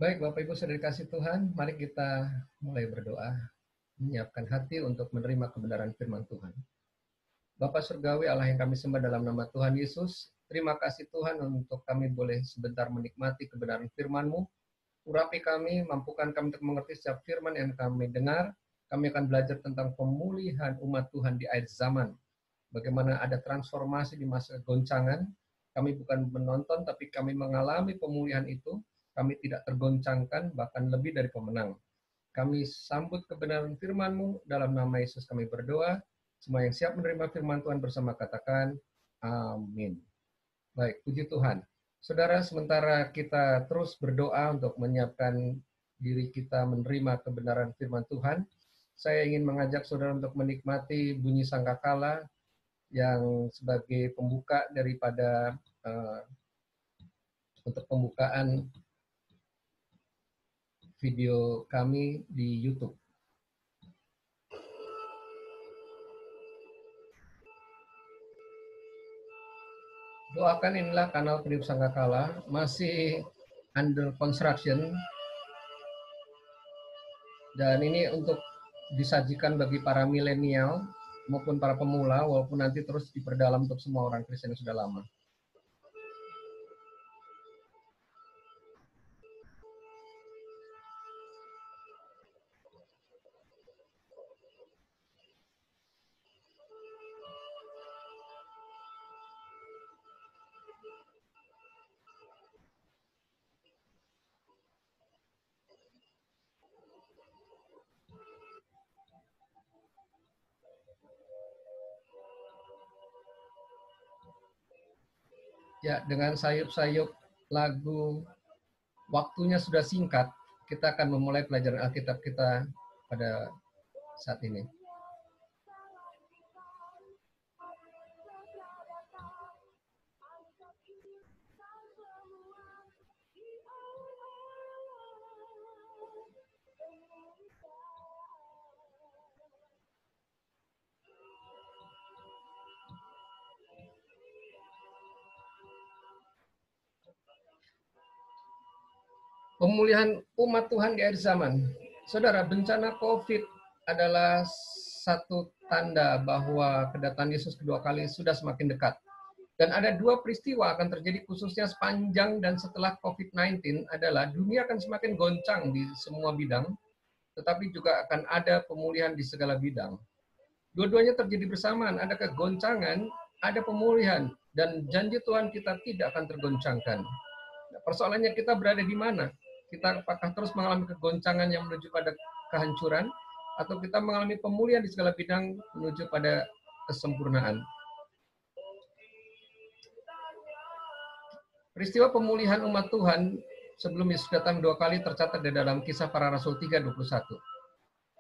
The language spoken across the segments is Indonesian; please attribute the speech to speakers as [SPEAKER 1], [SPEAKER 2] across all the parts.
[SPEAKER 1] Baik, Bapak Ibu sudah dikasih Tuhan, mari kita mulai berdoa, menyiapkan hati untuk menerima kebenaran firman Tuhan. Bapak Surgawi, Allah yang kami sembah dalam nama Tuhan Yesus, terima kasih Tuhan untuk kami boleh sebentar menikmati kebenaran firman-Mu. Urapi kami, mampukan kami untuk mengerti setiap firman yang kami dengar. Kami akan belajar tentang pemulihan umat Tuhan di akhir zaman. Bagaimana ada transformasi di masa goncangan. Kami bukan menonton, tapi kami mengalami pemulihan itu. Kami tidak tergoncangkan, bahkan lebih dari pemenang. Kami sambut kebenaran firman-Mu, dalam nama Yesus kami berdoa. Semua yang siap menerima firman Tuhan bersama katakan, amin. Baik, puji Tuhan. Saudara, sementara kita terus berdoa untuk menyiapkan diri kita menerima kebenaran firman Tuhan, saya ingin mengajak saudara untuk menikmati bunyi sangkakala yang sebagai pembuka daripada untuk pembukaan video kami di YouTube. Doakan inilah kanal Pendip Sangkakala, masih under construction, dan ini untuk disajikan bagi para milenial maupun para pemula, walaupun nanti terus diperdalam untuk semua orang Kristen yang sudah lama. Ya, dengan sayup-sayup lagu waktunya sudah singkat, kita akan memulai pelajaran Alkitab kita pada saat ini. Pemulihan umat Tuhan di akhir zaman. Saudara, bencana COVID adalah satu tanda bahwa kedatangan Yesus kedua kali sudah semakin dekat. Dan ada dua peristiwa akan terjadi khususnya sepanjang dan setelah COVID-19 adalah dunia akan semakin goncang di semua bidang, tetapi juga akan ada pemulihan di segala bidang. Dua-duanya terjadi bersamaan, ada kegoncangan, ada pemulihan, dan janji Tuhan kita tidak akan tergoncangkan. Persoalannya kita berada di mana? Kita apakah terus mengalami kegoncangan yang menuju pada kehancuran, atau kita mengalami pemulihan di segala bidang menuju pada kesempurnaan? Peristiwa pemulihan umat Tuhan sebelum Yesus datang dua kali tercatat di dalam Kisah Para Rasul 3:21.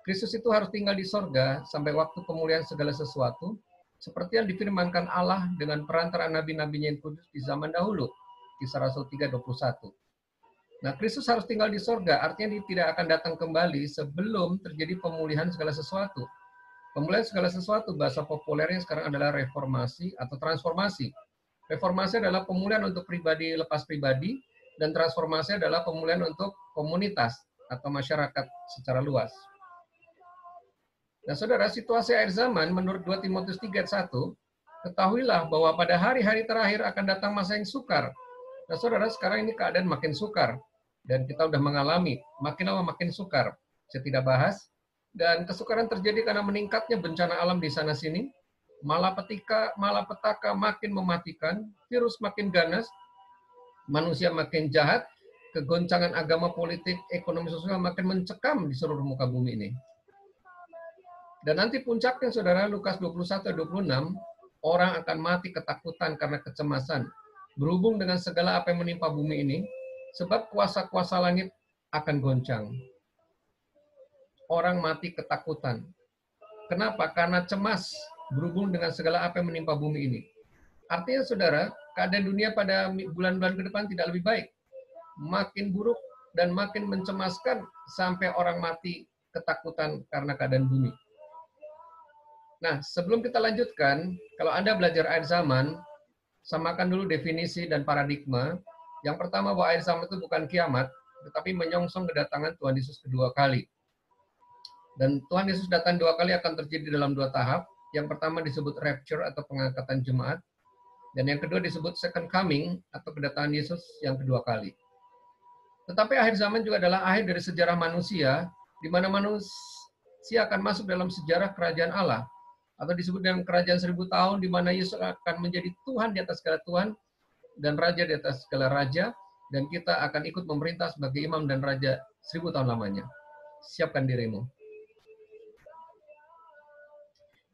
[SPEAKER 1] Kristus itu harus tinggal di sorga sampai waktu pemulihan segala sesuatu, seperti yang difirmankan Allah dengan perantara nabi-nabinya yang kudus di zaman dahulu. Kisah Rasul 3:21. Nah, Kristus harus tinggal di sorga, artinya dia tidak akan datang kembali sebelum terjadi pemulihan segala sesuatu. Pemulihan segala sesuatu, bahasa populernya sekarang adalah reformasi atau transformasi. Reformasi adalah pemulihan untuk pribadi lepas pribadi, dan transformasi adalah pemulihan untuk komunitas atau masyarakat secara luas. Nah, saudara, situasi akhir zaman menurut 2 Timotius 3:1, ketahuilah bahwa pada hari-hari terakhir akan datang masa yang sukar. Nah, saudara, sekarang ini keadaan makin sukar. Dan kita sudah mengalami, makin lama makin sukar. Saya tidak bahas. Dan kesukaran terjadi karena meningkatnya bencana alam di sana-sini. Malapetaka makin mematikan, virus makin ganas, manusia makin jahat, kegoncangan agama, politik, ekonomi, sosial makin mencekam di seluruh muka bumi ini. Dan nanti puncaknya, saudara, Lukas 21-26, orang akan mati ketakutan karena kecemasan, berhubung dengan segala apa yang menimpa bumi ini, sebab kuasa-kuasa langit akan goncang. Orang mati ketakutan. Kenapa? Karena cemas berhubung dengan segala apa yang menimpa bumi ini. Artinya, saudara, keadaan dunia pada bulan-bulan ke depan tidak lebih baik. Makin buruk dan makin mencemaskan sampai orang mati ketakutan karena keadaan bumi. Nah, sebelum kita lanjutkan, kalau Anda belajar akhir zaman, samakan dulu definisi dan paradigma. Yang pertama, bahwa akhir zaman itu bukan kiamat. tetapi menyongsong kedatangan Tuhan Yesus kedua kali. Dan Tuhan Yesus datang dua kali akan terjadi dalam dua tahap. Yang pertama disebut rapture atau pengangkatan jemaat, dan yang kedua disebut second coming atau kedatangan Yesus yang kedua kali. Tetapi akhir zaman juga adalah akhir dari sejarah manusia, di mana manusia akan masuk dalam sejarah kerajaan Allah, atau disebut dengan kerajaan 1000 tahun, di mana Yesus akan menjadi Tuhan di atas segala Tuhan, dan Raja di atas segala Raja, dan kita akan ikut memerintah sebagai imam dan Raja 1000 tahun lamanya. Siapkan dirimu.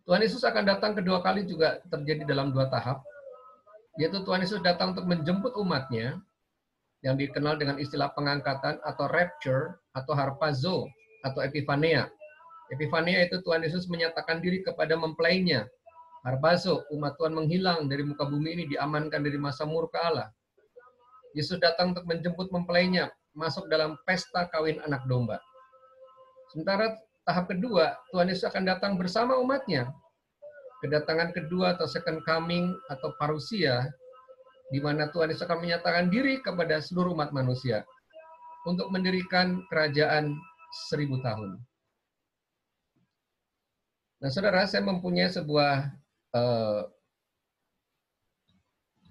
[SPEAKER 1] Tuhan Yesus akan datang kedua kali juga terjadi dalam dua tahap, yaitu Tuhan Yesus datang untuk menjemput umatnya, yang dikenal dengan istilah pengangkatan atau rapture atau harpazo atau epifania. Epifania itu Tuhan Yesus menyatakan diri kepada mempelainya. Harpazo, umat Tuhan menghilang dari muka bumi ini, diamankan dari masa murka Allah. Yesus datang untuk menjemput mempelainya masuk dalam pesta kawin anak domba. Sementara tahap kedua, Tuhan Yesus akan datang bersama umatnya. Kedatangan kedua atau second coming atau parusia, di mana Tuhan Yesus akan menyatakan diri kepada seluruh umat manusia untuk mendirikan kerajaan 1000 tahun. Nah, saudara, saya mempunyai sebuah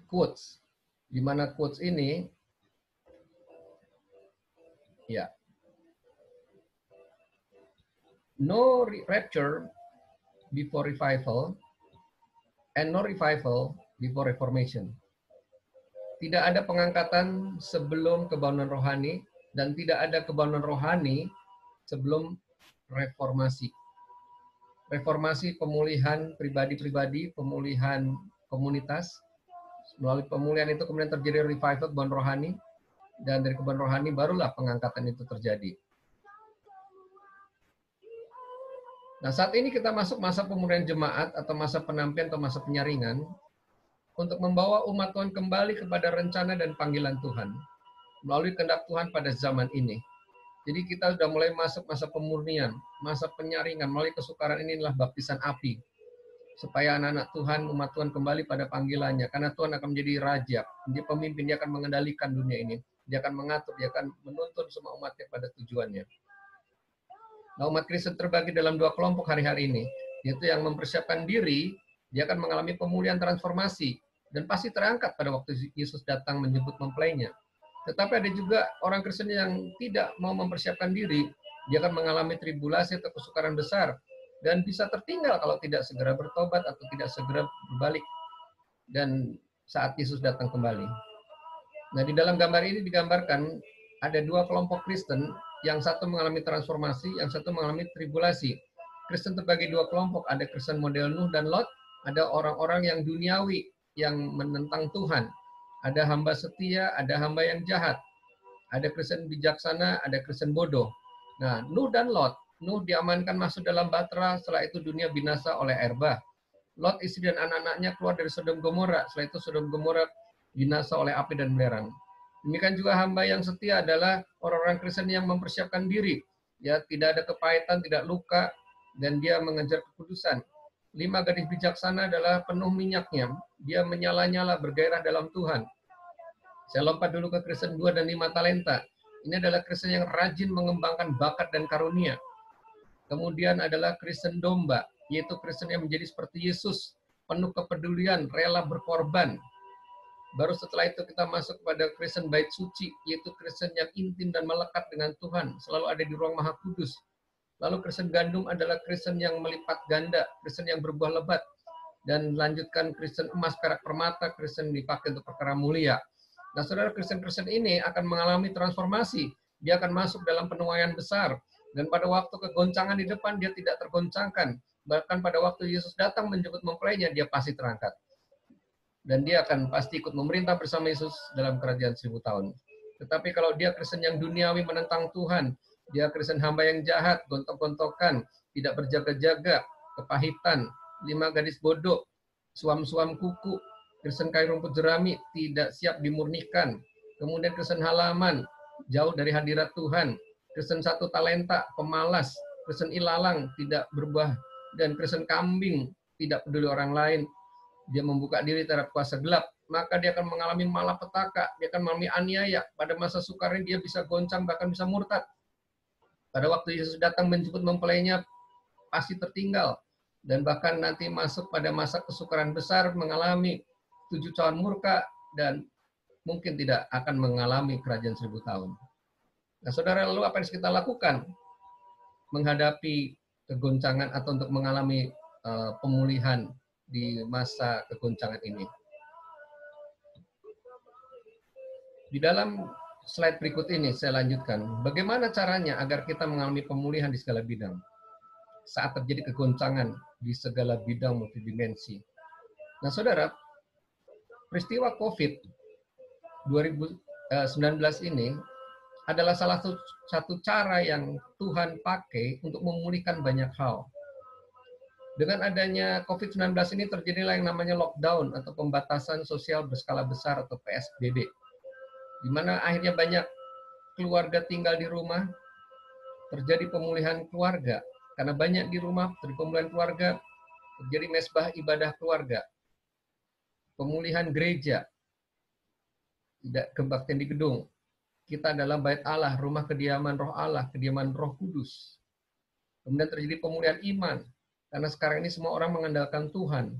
[SPEAKER 1] quotes, di mana quotes ini, ya, no rapture before revival, and no revival before reformation. Tidak ada pengangkatan sebelum kebangunan rohani, dan tidak ada kebangunan rohani sebelum reformasi. Reformasi pemulihan pribadi-pribadi, pemulihan komunitas. Melalui pemulihan itu kemudian terjadi revival kebangunan rohani, dan dari kebangunan rohani barulah pengangkatan itu terjadi. Nah, saat ini kita masuk masa pemulihan jemaat atau masa penampian atau masa penyaringan, untuk membawa umat Tuhan kembali kepada rencana dan panggilan Tuhan melalui kehendak Tuhan pada zaman ini. Jadi kita sudah mulai masuk masa pemurnian, masa penyaringan. Melalui kesukaran ini adalah baptisan api, supaya anak-anak Tuhan, umat Tuhan kembali pada panggilannya. Karena Tuhan akan menjadi raja, dia pemimpin, dia akan mengendalikan dunia ini. Dia akan mengatur, dia akan menuntun semua umatnya pada tujuannya. Nah, umat Kristen terbagi dalam dua kelompok hari-hari ini, yaitu yang mempersiapkan diri, dia akan mengalami pemulihan transformasi, dan pasti terangkat pada waktu Yesus datang menjemput mempelainya. Tetapi ada juga orang Kristen yang tidak mau mempersiapkan diri, dia akan mengalami tribulasi atau kesukaran besar, dan bisa tertinggal kalau tidak segera bertobat atau tidak segera berbalik, dan saat Yesus datang kembali. Nah, di dalam gambar ini digambarkan ada dua kelompok Kristen, yang satu mengalami transformasi, yang satu mengalami tribulasi. Kristen terbagi dua kelompok, ada Kristen model Nuh dan Lot, ada orang-orang yang duniawi, yang menentang Tuhan. Ada hamba setia, ada hamba yang jahat. Ada Kristen bijaksana, ada Kristen bodoh. Nah, Nuh dan Lot. Nuh diamankan masuk dalam bahtera, setelah itu dunia binasa oleh air bah. Lot, istri dan anak-anaknya keluar dari Sodom Gomora, setelah itu Sodom Gomora binasa oleh api dan belerang. Demikian juga hamba yang setia adalah orang-orang Kristen yang mempersiapkan diri. Ya, tidak ada kepahitan, tidak luka, dan dia mengejar kekudusan. 5 gadis bijaksana adalah penuh minyaknya. Dia menyala-nyala bergairah dalam Tuhan. Saya lompat dulu ke Kristen 2 dan 5 talenta. Ini adalah Kristen yang rajin mengembangkan bakat dan karunia. Kemudian adalah Kristen domba, yaitu Kristen yang menjadi seperti Yesus, penuh kepedulian, rela berkorban. Baru setelah itu kita masuk kepada Kristen bait suci, yaitu Kristen yang intim dan melekat dengan Tuhan, selalu ada di ruang Maha Kudus. Lalu Kristen gandum adalah Kristen yang melipat ganda, Kristen yang berbuah lebat. Dan lanjutkan Kristen emas, perak, permata, Kristen dipakai untuk perkara mulia. Nah, saudara, Kristen-Kristen ini akan mengalami transformasi. Dia akan masuk dalam penuaian besar. Dan pada waktu kegoncangan di depan, dia tidak tergoncangkan. Bahkan pada waktu Yesus datang menjemput mempelainya, dia pasti terangkat. Dan dia akan pasti ikut memerintah bersama Yesus dalam kerajaan 1000 tahun. Tetapi kalau dia Kristen yang duniawi menentang Tuhan, dia Kristen hamba yang jahat, gontok-gontokan, tidak berjaga-jaga, kepahitan, 5 gadis bodoh, suam-suam kuku, Kristen kayu rumput jerami, tidak siap dimurnikan. Kemudian Kristen halaman, jauh dari hadirat Tuhan. Kristen 1 talenta, pemalas. Kristen ilalang, tidak berbuah. Dan Kristen kambing, tidak peduli orang lain. dia membuka diri terhadap kuasa gelap, maka dia akan mengalami malapetaka, dia akan mengalami aniaya. Pada masa sukarnya dia bisa goncang, bahkan bisa murtad. Pada waktu Yesus datang menjemput mempelainya, pasti tertinggal. Dan bahkan nanti masuk pada masa kesukaran besar, mengalami 7 cawan murka, dan mungkin tidak akan mengalami kerajaan 1000 tahun. Nah, saudara, lalu apa yang harus kita lakukan menghadapi kegoncangan atau untuk mengalami pemulihan di masa kegoncangan ini? Di dalam slide berikut ini saya lanjutkan, bagaimana caranya agar kita mengalami pemulihan di segala bidang saat terjadi kegoncangan di segala bidang multidimensi. Nah, saudara, peristiwa COVID-19 ini adalah salah satu cara yang Tuhan pakai untuk memulihkan banyak hal. Dengan adanya COVID-19 ini terjadilah yang namanya lockdown atau pembatasan sosial berskala besar atau PSBB, di mana akhirnya banyak keluarga tinggal di rumah, terjadi pemulihan keluarga. Karena banyak di rumah, terjadi pemulihan keluarga, terjadi mesbah ibadah keluarga, pemulihan gereja, tidak kebaktian di gedung. Kita adalah bait Allah, rumah kediaman roh Allah, kediaman roh kudus. Kemudian terjadi pemulihan iman, karena sekarang ini semua orang mengandalkan Tuhan.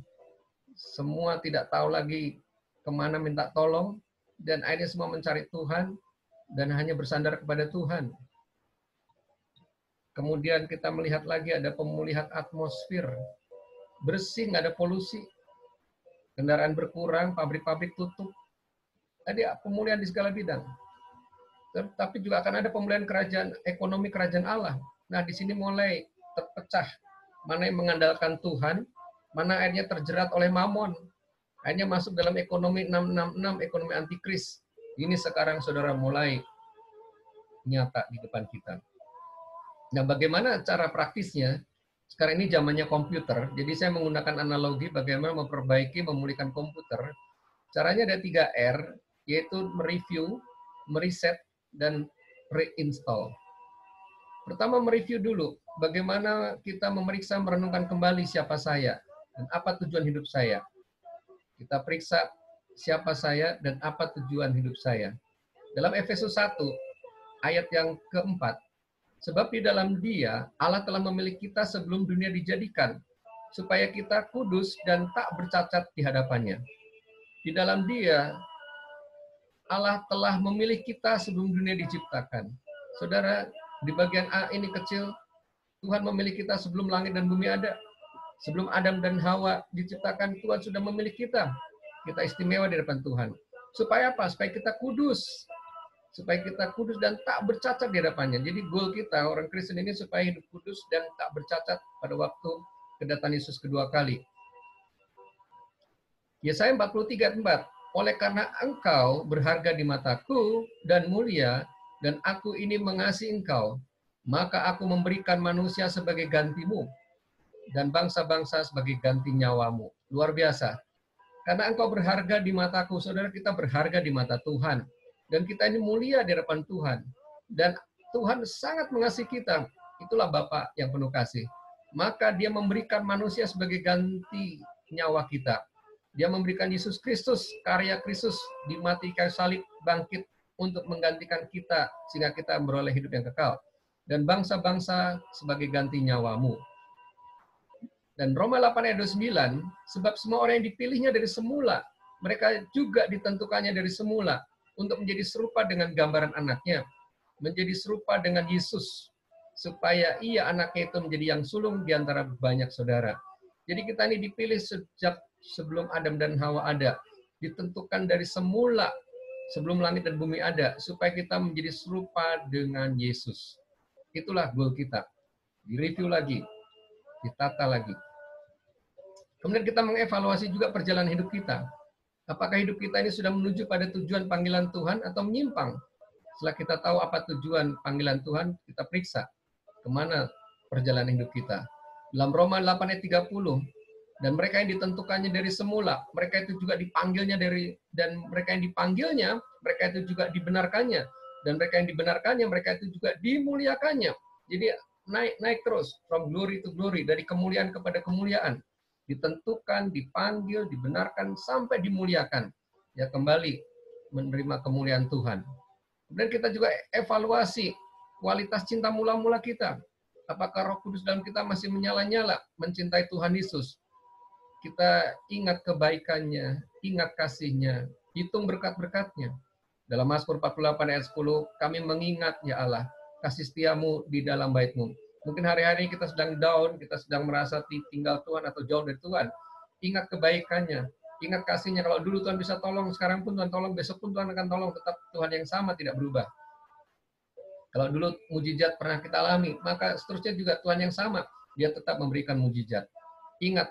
[SPEAKER 1] Semua tidak tahu lagi kemana minta tolong, dan akhirnya semua mencari Tuhan, dan hanya bersandar kepada Tuhan. Kemudian kita melihat lagi ada pemulihan atmosfer. Bersih, nggak ada polusi. Kendaraan berkurang, pabrik-pabrik tutup. Ada pemulihan di segala bidang. Tapi juga akan ada pemulihan kerajaan ekonomi kerajaan Allah. Nah, di sini mulai terpecah. Mana yang mengandalkan Tuhan, mana akhirnya terjerat oleh mamon. Akhirnya masuk dalam ekonomi 666, ekonomi antikris. Ini sekarang saudara mulai nyata di depan kita. Nah, bagaimana cara praktisnya? Sekarang ini zamannya komputer, jadi saya menggunakan analogi bagaimana memperbaiki, memulihkan komputer. Caranya ada 3R, yaitu mereview, mereset, dan reinstall. Pertama, mereview dulu. Bagaimana kita memeriksa, merenungkan kembali siapa saya, dan apa tujuan hidup saya. Kita periksa siapa saya, dan apa tujuan hidup saya. Dalam Efesus 1, ayat yang keempat, sebab di dalam Dia, Allah telah memilih kita sebelum dunia dijadikan, supaya kita kudus dan tak bercacat di hadapannya. Di dalam Dia, Allah telah memilih kita sebelum dunia diciptakan. Saudara, di bagian A ini kecil, Tuhan memilih kita sebelum langit dan bumi ada. Sebelum Adam dan Hawa diciptakan, Tuhan sudah memilih kita. Kita istimewa di depan Tuhan. Supaya apa? Supaya kita kudus. Supaya kita kudus dan tak bercacat di hadapannya. Jadi goal kita, orang Kristen ini, supaya hidup kudus dan tak bercacat pada waktu kedatangan Yesus kedua kali. Yesaya 43:4. Oleh karena engkau berharga di mataku dan mulia, dan aku ini mengasihi engkau, maka aku memberikan manusia sebagai gantimu, dan bangsa-bangsa sebagai ganti nyawamu. Luar biasa. Karena engkau berharga di mataku, saudara, kita berharga di mata Tuhan. Dan kita ini mulia di hadapan Tuhan. Dan Tuhan sangat mengasihi kita. Itulah Bapa yang penuh kasih. Maka dia memberikan manusia sebagai ganti nyawa kita. Dia memberikan Yesus Kristus, karya Kristus, di mati kayu salib, bangkit untuk menggantikan kita, sehingga kita beroleh hidup yang kekal. Dan bangsa-bangsa sebagai ganti nyawamu. Dan Roma 8 ayat 29, sebab semua orang yang dipilihnya dari semula, mereka juga ditentukannya dari semula, untuk menjadi serupa dengan gambaran anaknya, menjadi serupa dengan Yesus, supaya ia anaknya itu menjadi yang sulung di antara banyak saudara. Jadi kita ini dipilih sejak sebelum Adam dan Hawa ada, ditentukan dari semula, sebelum langit dan bumi ada, supaya kita menjadi serupa dengan Yesus. Itulah goal kita. Direview lagi, ditata lagi. Kemudian kita mengevaluasi juga perjalanan hidup kita. Apakah hidup kita ini sudah menuju pada tujuan panggilan Tuhan atau menyimpang? Setelah kita tahu apa tujuan panggilan Tuhan, kita periksa kemana perjalanan hidup kita. Dalam Roma 8 ayat 30, dan mereka yang ditentukannya dari semula, mereka itu juga dipanggilnya dan mereka yang dipanggilnya, mereka itu juga dibenarkannya. Dan mereka yang dibenarkannya, mereka itu juga dimuliakannya. Jadi naik terus, from glory to glory, dari kemuliaan kepada kemuliaan. ditentukan, dipanggil, dibenarkan, sampai dimuliakan. Ya, kembali menerima kemuliaan Tuhan. Kemudian kita juga evaluasi kualitas cinta mula-mula kita. Apakah Roh Kudus dalam kita masih menyala-nyala mencintai Tuhan Yesus? Kita ingat kebaikannya, ingat kasih-Nya, hitung berkat-berkat-Nya. Dalam Mazmur 48 ayat 10, kami mengingat, ya Allah, kasih setiamu di dalam bait-Mu. Mungkin hari-hari kita sedang down, kita sedang merasa tinggal Tuhan atau jauh dari Tuhan. Ingat kebaikannya, ingat kasih-Nya. Kalau dulu Tuhan bisa tolong, sekarang pun Tuhan tolong, besok pun Tuhan akan tolong. Tetap Tuhan yang sama, tidak berubah. Kalau dulu mujizat pernah kita alami, maka seterusnya juga Tuhan yang sama. Dia tetap memberikan mujizat. Ingat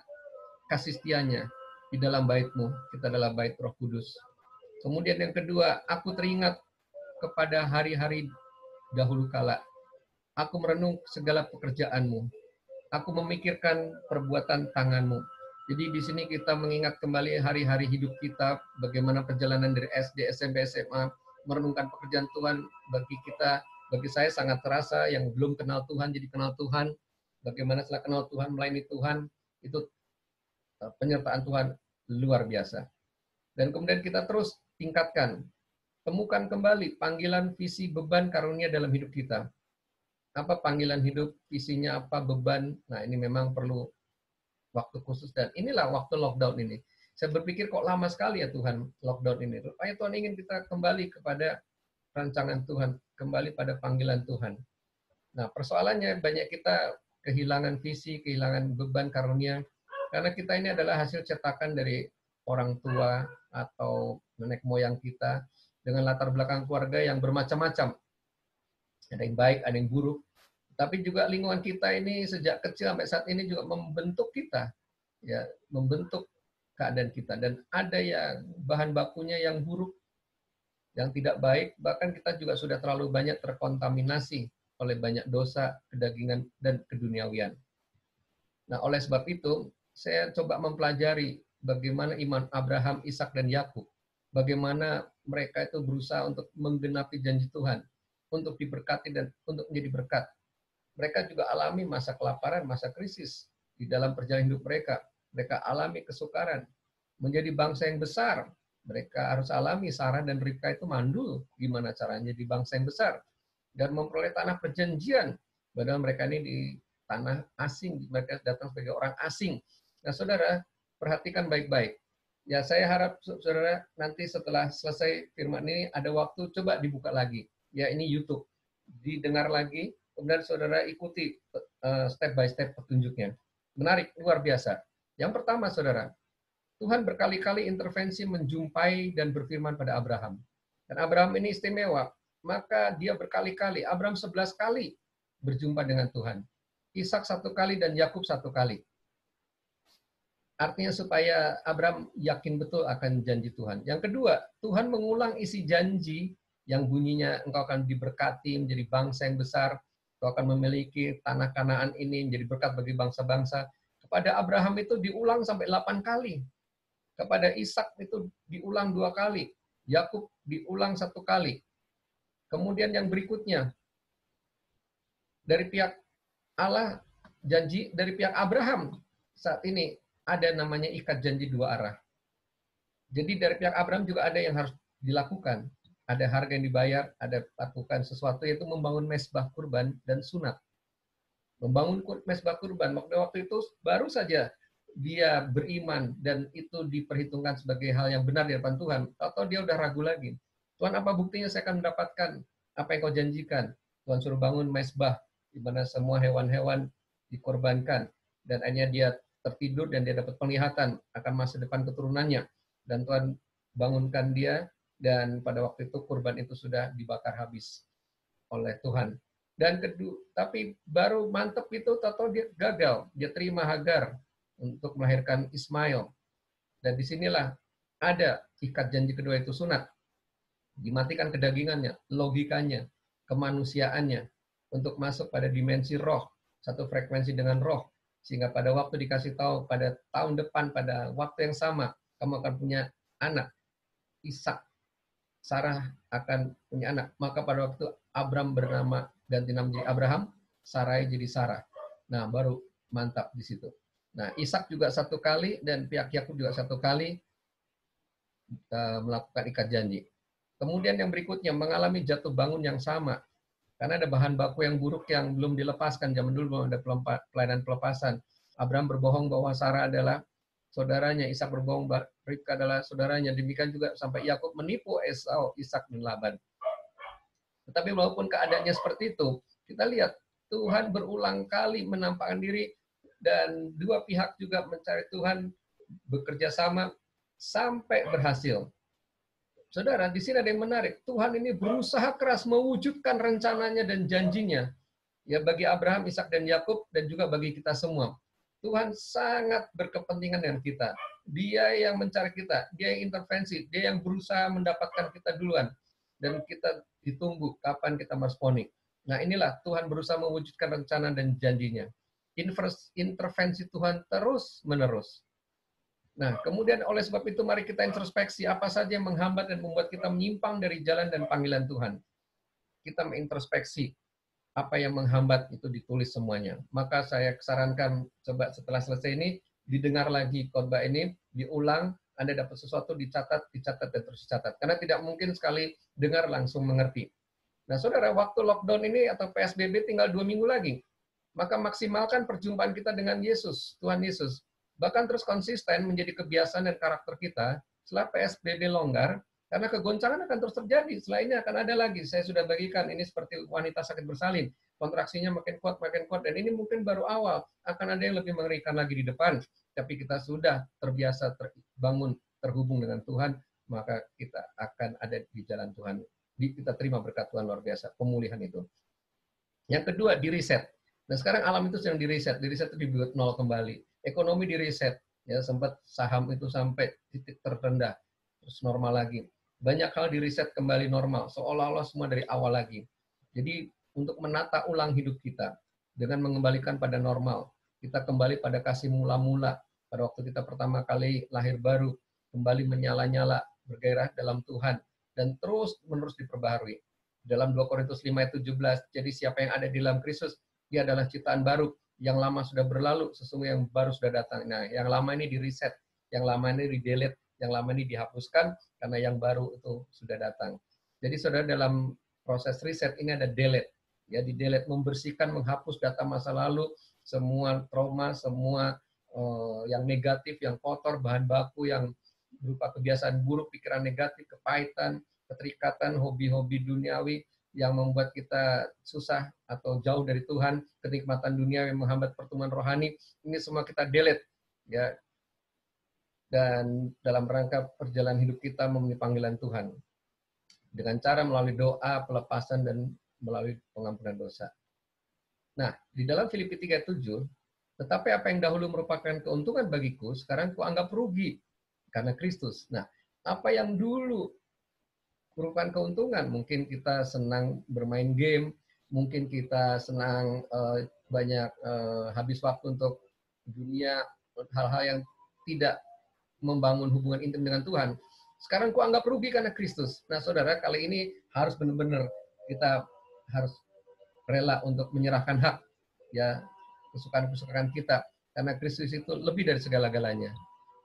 [SPEAKER 1] kasih setianya di dalam bait-Mu, kita adalah bait Roh Kudus. Kemudian yang kedua, aku teringat kepada hari-hari dahulu kala. Aku merenung segala pekerjaan-Mu. Aku memikirkan perbuatan tangan-Mu. Jadi di sini kita mengingat kembali hari-hari hidup kita, bagaimana perjalanan dari SD, SMP, SMA, merenungkan pekerjaan Tuhan bagi kita, bagi saya sangat terasa yang belum kenal Tuhan jadi kenal Tuhan. Bagaimana setelah kenal Tuhan, melayani Tuhan, itu penyertaan Tuhan luar biasa. Dan kemudian kita terus tingkatkan. Temukan kembali panggilan, visi, beban, karunia dalam hidup kita. Apa panggilan hidup, visinya apa, beban. Nah, ini memang perlu waktu khusus. Dan inilah waktu lockdown ini. Saya berpikir kok lama sekali ya Tuhan lockdown ini. Rupanya Tuhan ingin kita kembali kepada rancangan Tuhan. Kembali pada panggilan Tuhan. Nah, persoalannya banyak kita kehilangan visi, kehilangan beban, karunia. Karena kita ini adalah hasil cetakan dari orang tua atau nenek moyang kita dengan latar belakang keluarga yang bermacam-macam. Ada yang baik, ada yang buruk. Tapi juga lingkungan kita ini sejak kecil sampai saat ini juga membentuk kita. Ya, membentuk keadaan kita. Dan ada yang bahan bakunya yang buruk, yang tidak baik, bahkan kita juga sudah terlalu banyak terkontaminasi oleh banyak dosa, kedagingan, dan keduniawian. Nah, oleh sebab itu, saya coba mempelajari bagaimana iman Abraham, Ishak, dan Yakub. Bagaimana mereka itu berusaha untuk menggenapi janji Tuhan, untuk diberkati dan untuk menjadi berkat. Mereka juga alami masa kelaparan, masa krisis di dalam perjalanan hidup mereka. Mereka alami kesukaran. Menjadi bangsa yang besar, mereka harus alami Sarah dan Ribka itu mandul. Gimana caranya di bangsa yang besar. Dan memperoleh tanah perjanjian. Padahal mereka ini di tanah asing, mereka datang sebagai orang asing. Nah, saudara, perhatikan baik-baik. Ya, saya harap saudara nanti setelah selesai firman ini ada waktu coba dibuka lagi. Ya, ini YouTube. Didengar lagi, kemudian saudara ikuti step by step petunjuknya. Menarik, luar biasa. Yang pertama, saudara, Tuhan berkali-kali intervensi menjumpai dan berfirman pada Abraham. Dan Abraham ini istimewa. Maka dia berkali-kali, Abraham 11 kali berjumpa dengan Tuhan. Ishak 1 kali dan Yakub 1 kali. Artinya supaya Abraham yakin betul akan janji Tuhan. Yang kedua, Tuhan mengulang isi janji yang bunyinya engkau akan diberkati menjadi bangsa yang besar, engkau akan memiliki tanah Kanaan ini menjadi berkat bagi bangsa-bangsa. Kepada Abraham itu diulang sampai 8 kali. Kepada Ishak itu diulang 2 kali. Yakub diulang 1 kali. Kemudian yang berikutnya, dari pihak Allah, janji dari pihak Abraham saat ini ada namanya ikat janji 2 arah. Jadi dari pihak Abraham juga ada yang harus dilakukan. Ada harga yang dibayar, ada lakukan sesuatu yaitu membangun mezbah kurban dan sunat. Membangun mezbah kurban, waktu itu baru saja dia beriman dan itu diperhitungkan sebagai hal yang benar di hadapan Tuhan. Atau dia udah ragu lagi. Tuhan, apa buktinya saya akan mendapatkan apa yang kau janjikan? Tuhan suruh bangun mezbah di mana semua hewan-hewan dikorbankan. Dan akhirnya dia tertidur dan dia dapat penglihatan akan masa depan keturunannya. Dan Tuhan bangunkan dia dan pada waktu itu kurban itu sudah dibakar habis oleh Tuhan. Dan kedua, tapi baru mantep itu tahu dia gagal. Dia terima Hagar untuk melahirkan Ismail. Dan disinilah ada ikat janji kedua itu sunat. Dimatikan kedagingannya, logikanya, kemanusiaannya untuk masuk pada dimensi roh, satu frekuensi dengan roh. Sehingga pada waktu dikasih tahu pada tahun depan, pada waktu yang sama, kamu akan punya anak, Ishak. Sarah akan punya anak. Maka pada waktu Abram bernama, ganti nama jadi Abraham, Sarai jadi Sarah. Nah, baru mantap di situ. Nah, Ishak juga 1 kali dan pihak Yakub juga 1 kali melakukan ikat janji. Kemudian yang berikutnya mengalami jatuh bangun yang sama. Karena ada bahan baku yang buruk yang belum dilepaskan. Zaman dulu belum ada pelayanan pelepasan. Abraham berbohong bahwa Sarah adalah saudaranya, Ishak berbohong bahwa Ribka adalah saudaranya. Demikian juga sampai Yakub menipu Esau, Ishak dan Laban. Tetapi walaupun keadaannya seperti itu, kita lihat Tuhan berulang kali menampakkan diri dan dua pihak juga mencari Tuhan bekerja sama sampai berhasil. Saudara, di sini ada yang menarik. Tuhan ini berusaha keras mewujudkan rencananya dan janjinya. Ya, bagi Abraham, Ishak dan Yakub dan juga bagi kita semua. Tuhan sangat berkepentingan dengan kita. Dia yang mencari kita, dia yang intervensi, dia yang berusaha mendapatkan kita duluan. Dan kita ditunggu kapan kita meresponi. Nah, inilah Tuhan berusaha mewujudkan rencana dan janjinya. Intervensi Tuhan terus-menerus. Nah, kemudian oleh sebab itu mari kita introspeksi apa saja yang menghambat dan membuat kita menyimpang dari jalan dan panggilan Tuhan. Kita mengintrospeksi apa yang menghambat, itu ditulis semuanya. Maka saya sarankan coba setelah selesai ini didengar lagi khotbah ini, diulang, Anda dapat sesuatu dicatat dan terus dicatat. Karena tidak mungkin sekali dengar langsung mengerti. Nah, saudara, waktu lockdown ini atau PSBB tinggal 2 minggu lagi. Maka maksimalkan perjumpaan kita dengan Yesus, Tuhan Yesus. Bahkan terus konsisten menjadi kebiasaan dan karakter kita setelah PSBB longgar, karena kegoncangan akan terus terjadi. Setelah ini akan ada lagi. Saya sudah bagikan ini seperti wanita sakit bersalin. Kontraksinya makin kuat, dan ini mungkin baru awal. Akan ada yang lebih mengerikan lagi di depan. Tapi kita sudah terbiasa terbangun, terhubung dengan Tuhan, maka kita akan ada di jalan Tuhan. Kita terima berkat Tuhan luar biasa, pemulihan itu. Yang kedua, di reset. Nah, sekarang alam itu sedang di reset itu dibuat nol kembali. Ekonomi di reset, ya sempat saham itu sampai titik terendah, terus normal lagi. Banyak hal di reset kembali normal, seolah-olah semua dari awal lagi. Jadi untuk menata ulang hidup kita dengan mengembalikan pada normal, kita kembali pada kasih mula-mula pada waktu kita pertama kali lahir baru, kembali menyala-nyala, bergairah dalam Tuhan dan terus menerus diperbaharui. Dalam 2 Korintus 5 ayat 17, jadi siapa yang ada di dalam Kristus, dia adalah ciptaan baru, yang lama sudah berlalu, sesungguhnya yang baru sudah datang. Nah, yang lama ini di reset, yang lama ini di delete, yang lama ini dihapuskan, karena yang baru itu sudah datang. Jadi saudara, dalam proses reset ini ada delete. Ya, di delete, membersihkan, menghapus data masa lalu, semua trauma, semua yang negatif, yang kotor, bahan baku yang berupa kebiasaan buruk, pikiran negatif, kepahitan, keterikatan, hobi-hobi duniawi, yang membuat kita susah atau jauh dari Tuhan, kenikmatan dunia yang menghambat pertumbuhan rohani, ini semua kita delete, ya. Dan dalam rangka perjalanan hidup kita memenuhi panggilan Tuhan dengan cara melalui doa, pelepasan, dan melalui pengampunan dosa. Nah, di dalam Filipi 3:7, tetapi apa yang dahulu merupakan keuntungan bagiku, sekarang kuanggap rugi karena Kristus. Nah, apa yang dulu merupakan keuntungan. Mungkin kita senang bermain game, mungkin kita senang banyak habis waktu untuk dunia, hal-hal yang tidak membangun hubungan intim dengan Tuhan. Sekarang ku anggap rugi karena Kristus. Nah, saudara, kali ini harus benar-benar kita harus rela untuk menyerahkan hak, ya, kesukaan-kesukaan kita, karena Kristus itu lebih dari segala-galanya.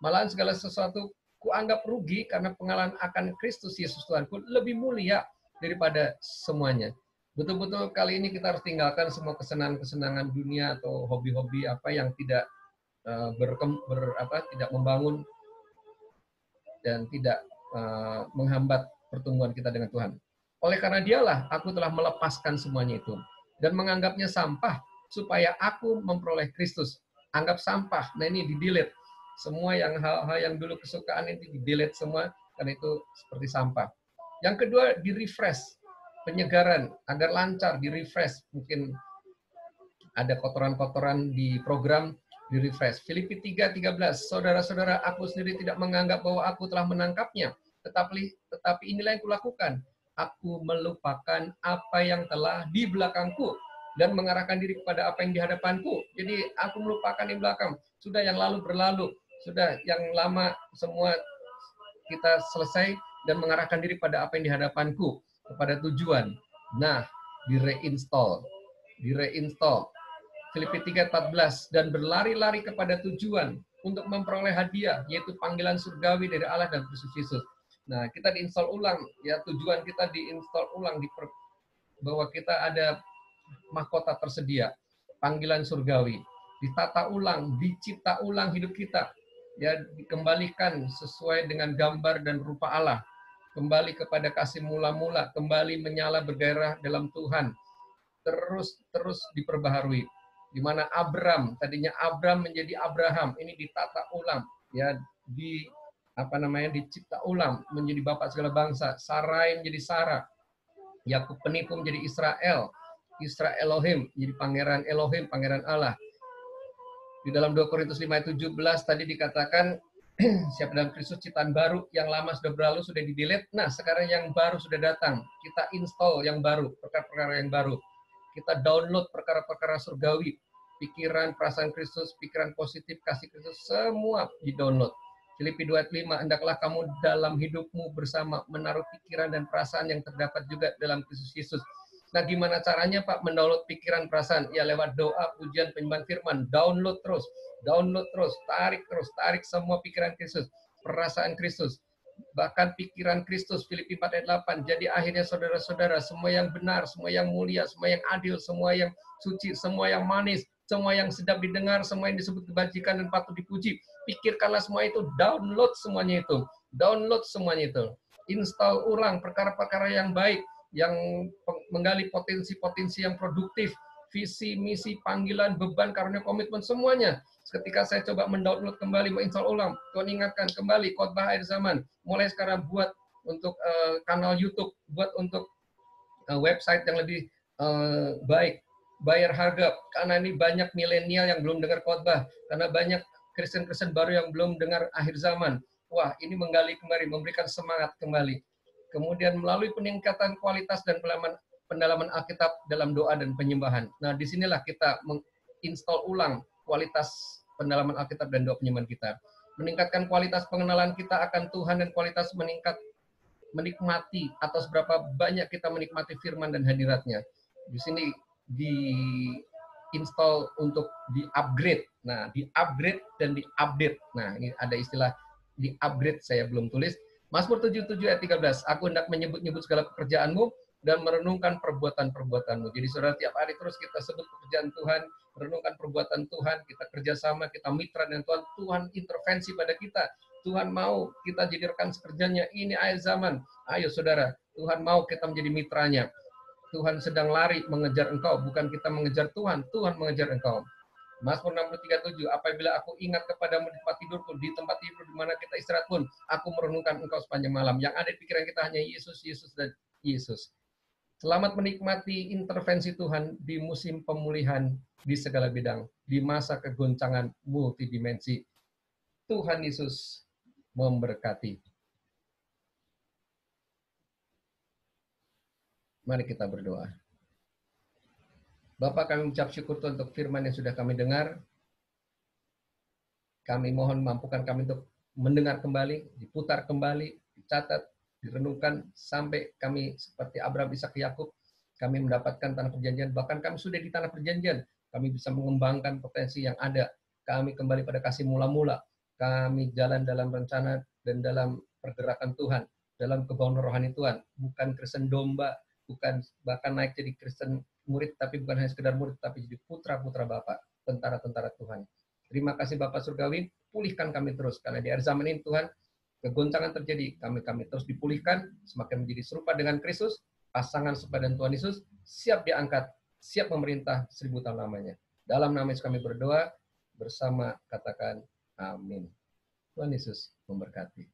[SPEAKER 1] Malahan segala sesuatu kuanggap rugi karena pengalaman akan Kristus Yesus Tuhanku lebih mulia daripada semuanya. Betul-betul kali ini kita harus tinggalkan semua kesenangan-kesenangan dunia atau hobi-hobi apa yang tidak tidak membangun dan tidak menghambat pertumbuhan kita dengan Tuhan. Oleh karena dialah aku telah melepaskan semuanya itu dan menganggapnya sampah supaya aku memperoleh Kristus. Anggap sampah. Nah, ini di-delete. Semua yang hal-hal yang dulu kesukaan itu di-delete semua, karena itu seperti sampah. Yang kedua, di-refresh, penyegaran agar lancar, di-refresh. Mungkin ada kotoran-kotoran di program, di-refresh. Filipi 3:13, saudara-saudara, aku sendiri tidak menganggap bahwa aku telah menangkapnya, tetapi inilah yang kulakukan. Aku melupakan apa yang telah di belakangku dan mengarahkan diri kepada apa yang di hadapanku. Jadi aku melupakan di belakang. Sudah yang lalu berlalu. Sudah yang lama semua kita selesai dan mengarahkan diri pada apa yang di hadapanku, kepada tujuan. Nah, di reinstall. Filipi 3:14, dan berlari-lari kepada tujuan untuk memperoleh hadiah, yaitu panggilan surgawi dari Allah dan Kristus Yesus. Nah, kita diinstal ulang, ya, tujuan kita diinstal ulang, bahwa kita ada mahkota tersedia, panggilan surgawi, ditata ulang, dicipta ulang hidup kita, ya, dikembalikan sesuai dengan gambar dan rupa Allah, kembali kepada kasih mula-mula, kembali menyala bergairah dalam Tuhan, terus diperbaharui. Di mana Abram, tadinya Abram menjadi Abraham, ini ditata ulang, ya, dicipta ulang menjadi bapak segala bangsa. Sarai menjadi Sarah, Yakub penipu menjadi Israel, Israel Elohim menjadi pangeran Elohim, pangeran Allah. Di dalam 2 Korintus 5:17 tadi dikatakan, siapa dalam Kristus ciptaan baru, yang lama sudah berlalu, sudah di-delete. Nah, sekarang yang baru sudah datang. Kita install yang baru, perkara-perkara yang baru. Kita download perkara-perkara surgawi, pikiran, perasaan Kristus, pikiran positif, kasih Kristus, semua di-download. Filipi 2:5, hendaklah kamu dalam hidupmu bersama menaruh pikiran dan perasaan yang terdapat juga dalam Kristus Yesus. Nah, gimana caranya, Pak, mendownload pikiran, perasaan? Ya, lewat doa, pujian, penyembahan firman. Download terus, tarik semua pikiran Kristus, perasaan Kristus, bahkan pikiran Kristus. Filipi 4:8. Jadi akhirnya saudara-saudara, semua yang benar, semua yang mulia, semua yang adil, semua yang suci, semua yang manis, semua yang sedap didengar, semua yang disebut kebajikan dan patut dipuji, pikirkanlah semua itu, download semuanya itu. Download semuanya itu. Install ulang perkara-perkara yang baik, yang menggali potensi-potensi yang produktif, visi, misi, panggilan, beban, karunia, komitmen, semuanya. Ketika saya coba mendownload kembali, menginstal ulang, Tuhan ingatkan kembali khotbah akhir zaman. Mulai sekarang buat untuk kanal YouTube, buat untuk website yang lebih baik, bayar harga, karena ini banyak milenial yang belum dengar khotbah, karena banyak Kristen-Kristen baru yang belum dengar akhir zaman. Wah, ini menggali kembali, memberikan semangat kembali. Kemudian melalui peningkatan kualitas dan pendalaman Alkitab dalam doa dan penyembahan. Nah, disinilah kita menginstall ulang kualitas pendalaman Alkitab dan doa penyembahan kita. Meningkatkan kualitas pengenalan kita akan Tuhan dan kualitas menikmati atau seberapa banyak kita menikmati firman dan hadiratnya. Di sini di-install untuk di-upgrade. Nah, di-upgrade dan di-update. Nah, ini ada istilah di-upgrade, saya belum tulis. Mazmur 77 ayat 13, aku hendak menyebut-nyebut segala pekerjaanmu dan merenungkan perbuatan-perbuatanmu. Jadi saudara, tiap hari terus kita sebut pekerjaan Tuhan, merenungkan perbuatan Tuhan, kita kerjasama, kita mitra dengan Tuhan, Tuhan intervensi pada kita. Tuhan mau kita jadi rekan sekerjanya, ini akhir zaman. Ayo saudara, Tuhan mau kita menjadi mitranya. Tuhan sedang lari mengejar engkau, bukan kita mengejar Tuhan, Tuhan mengejar engkau. Mazmur 63:7, apabila aku ingat kepadamu di tempat tidurku, di tempat tidur di mana kita istirahat pun, aku merenungkan engkau sepanjang malam. Yang ada di pikiran kita hanya Yesus, Yesus, dan Yesus. Selamat menikmati intervensi Tuhan di musim pemulihan di segala bidang, di masa kegoncangan multidimensi. Tuhan Yesus memberkati. Mari kita berdoa. Bapak, kami ucap syukur Tuhan untuk firman yang sudah kami dengar. Kami mohon mampukan kami untuk mendengar kembali, diputar kembali, dicatat, direnungkan, sampai kami seperti Abraham, Ishak, Yakub, kami mendapatkan tanah perjanjian. Bahkan kami sudah di tanah perjanjian, kami bisa mengembangkan potensi yang ada. Kami kembali pada kasih mula-mula. Kami jalan dalam rencana dan dalam pergerakan Tuhan, dalam kebangunan rohani Tuhan. Bukan Kristen domba, bukan bahkan naik jadi Kristen murid, tapi bukan hanya sekedar murid, tapi jadi putra-putra Bapa, tentara-tentara Tuhan. Terima kasih Bapak Surgawi, pulihkan kami terus, karena di akhir zaman ini Tuhan, kegoncangan terjadi, kami terus dipulihkan, semakin menjadi serupa dengan Kristus, pasangan sepadan Tuhan Yesus, siap diangkat, siap memerintah 1000 tahun lamanya. Dalam nama Yesus kami berdoa, bersama katakan amin. Tuhan Yesus memberkati.